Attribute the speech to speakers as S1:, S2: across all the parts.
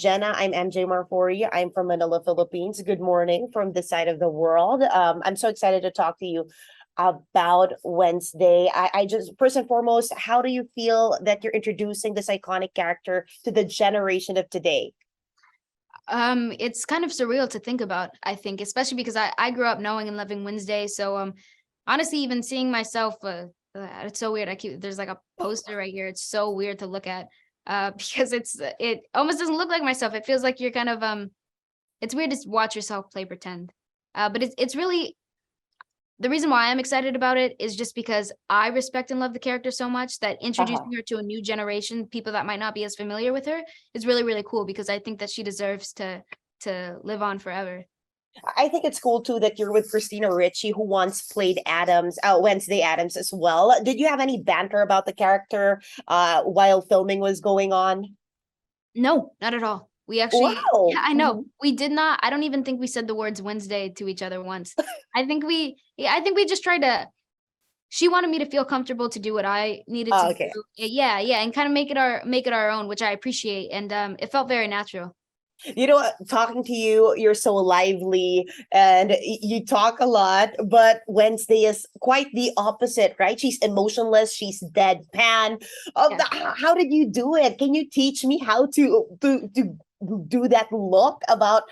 S1: Jenna. I'm MJ Marfori. I'm from Manila, Philippines. Good morning from this side of the world. I'm so excited to talk to you about Wednesday. I just, first and foremost, how do you feel that you're introducing this iconic character to the generation of today?
S2: It's kind of surreal to think about, I think, especially because I grew up knowing and loving Wednesday. So honestly, even seeing myself it's so weird. There's like a poster right here. It's so weird to look at because it almost doesn't look like myself. It feels like you're kind of it's weird to watch yourself play pretend. But it's really the reason why I'm excited about it is just because I respect and love the character so much that
S1: Uh-huh.
S2: introducing her to a new generation, people that might not be as familiar with her, is really, really cool because I think that she deserves to live on forever.
S1: I think it's cool too that you're with Christina Ricci, who once played Adams, Wednesday Adams as well. Did you have any banter about the character while filming was going on?
S2: No, not at all. We actually
S1: Wow.
S2: yeah, I know.
S1: Mhm.
S2: We did not I don't even think we said the words Wednesday to each other once. I think we just tried to she wanted me to feel comfortable to do what I needed to
S1: Oh,
S2: do.
S1: okay.
S2: Yeah, yeah, and kind of make it our own, which I appreciate, and it felt very natural.
S1: You know what? Talking to you, you're so lively and you talk a lot, but Wednesday is quite the opposite, right? She's emotionless, she's deadpan.
S2: Yeah.
S1: How did you do it? Can you teach me how to do that look about,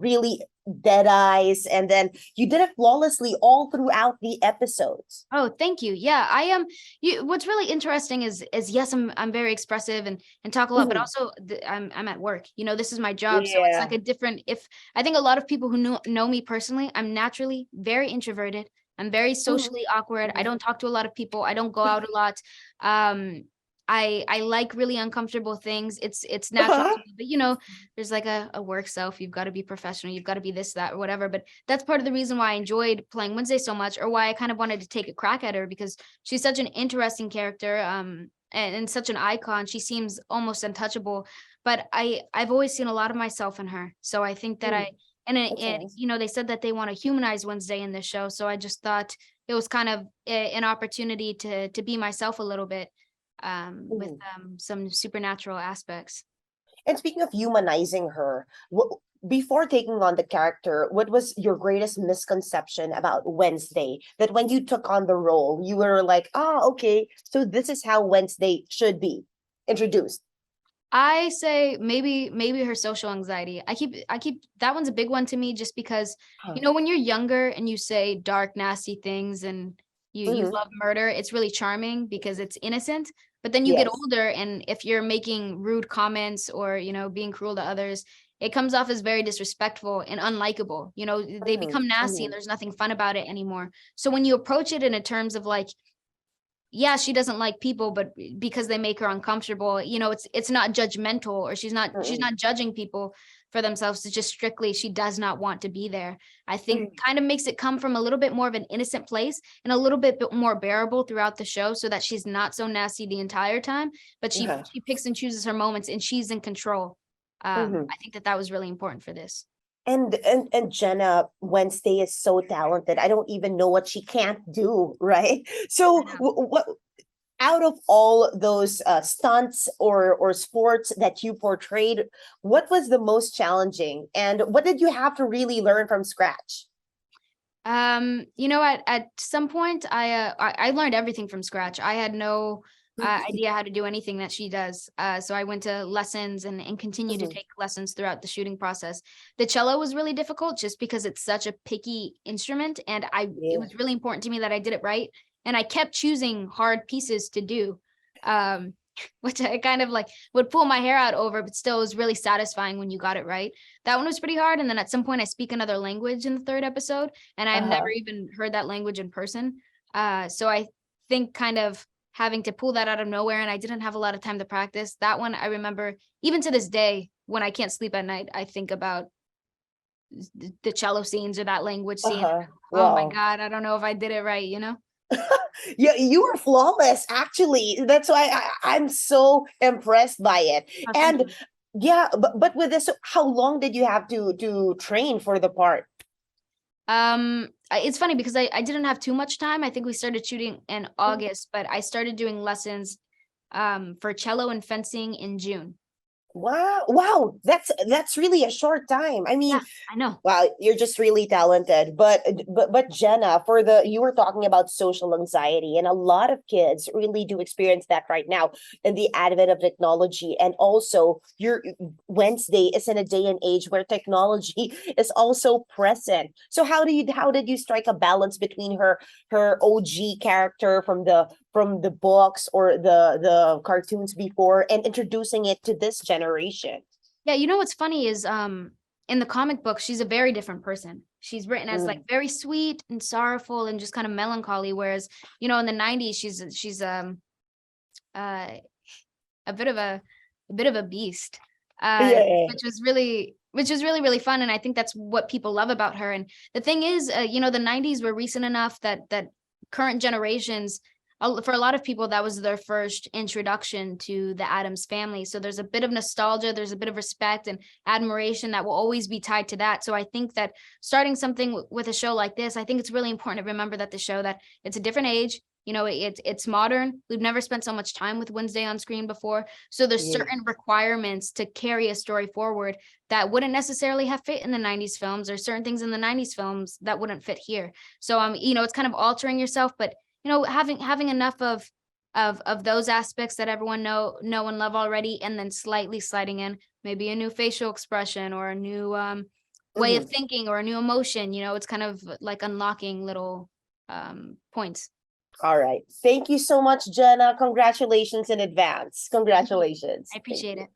S1: really dead eyes, and then you did it flawlessly all throughout the episodes.
S2: Oh, thank you. Yeah, I am. You. What's really interesting is yes, I'm very expressive and talk a lot, but
S1: Mhm.
S2: also I'm at work. You know, this is my job, so it's like
S1: Yeah.
S2: a different. If I think a lot of people who know me personally, I'm naturally very introverted. I'm very
S1: Mhm.
S2: socially awkward. I
S1: Mhm.
S2: don't talk to a lot of people. I don't go out a lot. Um, I like really uncomfortable things. It's natural to me, but there's like a work self. You've got to be professional. You've got to be this, that, or whatever. But that's part of the reason why I enjoyed playing Wednesday so much, or why I kind of wanted to take a crack at her because she's such an interesting character, and such an icon. She seems almost untouchable, but I've always seen a lot of myself in her. So I think that
S1: Mm, that's
S2: and
S1: nice.
S2: they said that they want to humanize Wednesday in this show, so I just thought it was kind of an opportunity to be myself a little bit, with
S1: Mhm.
S2: some supernatural aspects.
S1: And speaking of humanizing her, before taking on the character, what was your greatest misconception about Wednesday? That when you took on the role, you were like, okay, so this is how Wednesday should be introduced.
S2: I say maybe her social anxiety. I keep that one's a big one to me just because
S1: Huh.
S2: when you're younger and you say dark nasty things and you
S1: Mhm.
S2: love murder, it's really charming because it's innocent. But then you get
S1: Yes.
S2: older and if you're making rude comments or being cruel to others, it comes off as very disrespectful and unlikable. They
S1: Mhm.
S2: become nasty and
S1: Mhm.
S2: there's nothing fun about it anymore. So when you approach it in a terms of like yeah, she doesn't like people, but because they make her uncomfortable, it's not judgmental or she's
S1: Mhm.
S2: not judging people for themselves. It's just strictly she does not want to be there. I think
S1: Mhm.
S2: kind of makes it come from a little bit more of an innocent place and a little bit more bearable throughout the show so that she's not so nasty the entire time, but she
S1: Uh-huh.
S2: she picks and chooses her moments and she's in control.
S1: Mhm.
S2: I think that was really important for this.
S1: And Jenna Wednesday is so talented. I don't even know what she can't do, right?
S2: I
S1: So
S2: know.
S1: what out of all those stunts or sports that you portrayed, what was the most challenging, and what did you have to really learn from scratch?
S2: At some point, I learned everything from scratch. I had no idea how to do anything that she does. So I went to lessons and continued to
S1: Mhm.
S2: take lessons throughout the shooting process. The cello was really difficult just because it's such a picky instrument, and it
S1: Yeah.
S2: was really important to me that I did it right. And I kept choosing hard pieces to do. Um, which I kind of like would pull my hair out over, but still was really satisfying when you got it right. That one was pretty hard. And then at some point I speak another language in the third episode and I've never
S1: Uh-huh.
S2: even heard that language in person. So I think kind of having to pull that out of nowhere, and I didn't have a lot of time to practice. That one I remember even to this day when I can't sleep at night, I think about the cello scenes or that language scene.
S1: Uh-huh.
S2: Oh my
S1: Wow.
S2: God, I don't know if I did it right.
S1: Yeah, you were flawless, actually. That's why I'm so impressed by it.
S2: Oh, thank
S1: And
S2: you.
S1: yeah, but with this, how long did you have to train for the part?
S2: It's funny because I didn't have too much time. I think we started shooting in
S1: Mhm.
S2: August, but I started doing lessons for cello and fencing in June.
S1: Wow, that's really a short time. I mean,
S2: Yeah, I know.
S1: wow, you're just really talented. But Jenna, for the you were talking about social anxiety, and a lot of kids really do experience that right now in the advent of technology. And also, your Wednesday is in a day and age where technology is also present. So how did you strike a balance between her OG character from the books or the cartoons before and introducing it to this generation?
S2: Yeah, you know what's funny is in the comic book, she's a very different person. She's written as like
S1: Mm.
S2: very sweet and sorrowful and just kind of melancholy. Whereas, you know, in the 90s, she's uh a bit of a beast.
S1: Yeah.
S2: Which was really, really fun. And I think that's what people love about her. And the thing is, you know, the 90s were recent enough that current generations, for a lot of people, that was their first introduction to the Addams family. So there's a bit of nostalgia, there's a bit of respect and admiration that will always be tied to that. So I think that starting something with a show like this, I think it's really important to remember that the show, that it's a different age. You know, it's modern. We've never spent so much time with Wednesday on screen before. So there's
S1: Yeah.
S2: certain requirements to carry a story forward that wouldn't necessarily have fit in the 90s films, or certain things in the 90s films that wouldn't fit here. So you know, it's kind of altering yourself, but you know, having enough of those aspects that everyone know and love already, and then slightly sliding in maybe a new facial expression or a new way of
S1: Mhm.
S2: thinking or a new emotion. You know, it's kind of like unlocking little points.
S1: All right. Thank you so much, Jenna. Congratulations in advance.
S2: Thank you. I
S1: Congratulations. Thank
S2: appreciate
S1: you.
S2: it.